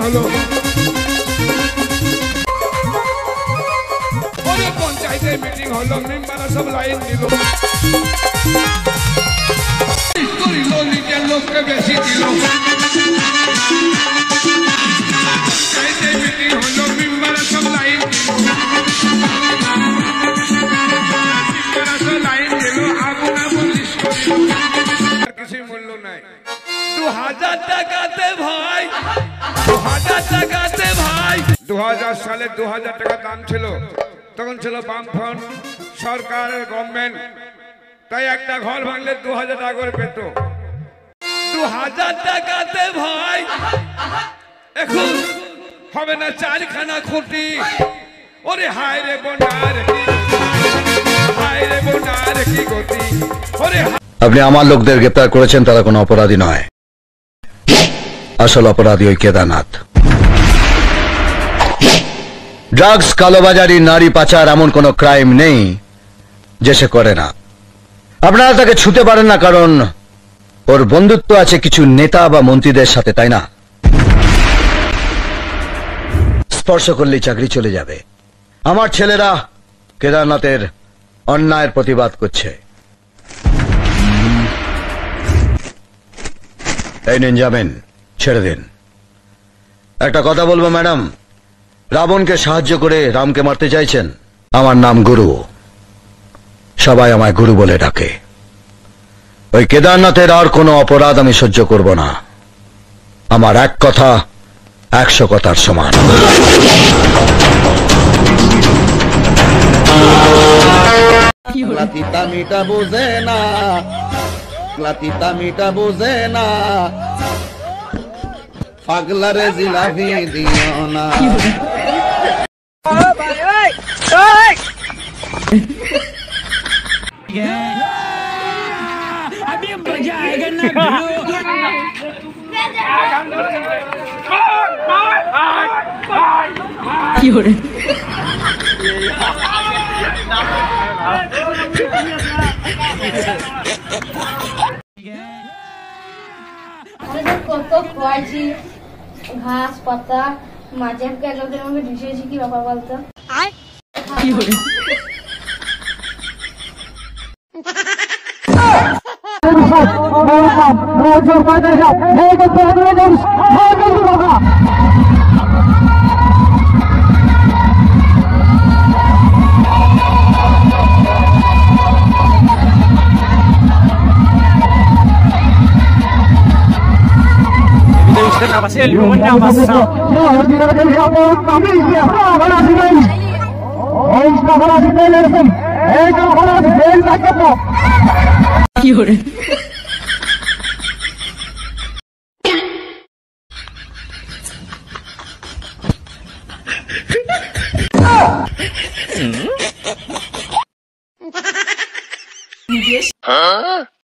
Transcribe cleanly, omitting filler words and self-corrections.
হলো। পঞ্চায়েতের মিটিং হলো, মেম্বাররা সব লাইন দিল, নিজের লোককে বেশি দিল। পঞ্চায়েতের মিটিং হলো, মেম্বাররা সব লাইন দিল, কিছুই মূল্য নাই। 2000 টাকাতে ভাই, 2000 টাকাতে ভাই। 2000 সালে 2000 টাকা দাম ছিল, তখন ছিল বামফ্রন্ট সরকারের গভর্নমেন্ট, তাই একটা ঘর ভাঙলে 2000 টাকা করে পেত। 2000 টাকাতে ভাই এখন হবে না 4খানা খুঁটি। ওরে হায় রে বোনার কি, হায় রে বোনার কি গতি। ওরে আপনি আমার লোকদের গ্রেপ্তার করেছেন, তারা কোনো অপরাধী নয়। আসল অপরাধী ওই কেদারনাথ। ড্রাগস, কালোবাজারি, নারী পাচার এমন কোন ক্রাইম নেই যে সে করে না। আপনারা তাকে ছুতে পারেন না, কারণ ওর বন্ধুত্ব আছে কিছু নেতা বা মন্ত্রীদের সাথে, তাই না? স্পর্শ করলেই চাকরি চলে যাবে। আমার ছেলেরা কেদারনাথের অন্যায়ের প্রতিবাদ করছে। এই নিন যাবেন, ছেড়ে দিন। একটা কথা বলবো ম্যাডাম, রাবণকে সাহায্য করে রামকে মারতে চাইছেন। আমার নাম গুরু, সবাই আমায় গুরু বলে ডাকে। ওই কেদারনাথের আর কোনো অপরাধ আমি সহ্য করব না। আমার এক কথা 100 কথার সমান। লাতিতা মিটা বোঝে না, লাতিতা মিটা বোঝে না, পাগলারে জিলাপি দিও না। अभी मजा आएगा ना। কত খোয়াইছি ঘাস পাতা, মাঝে কেলোদের মধ্যে ঢুসেছি, কি ব্যাপার বলতো? Huh?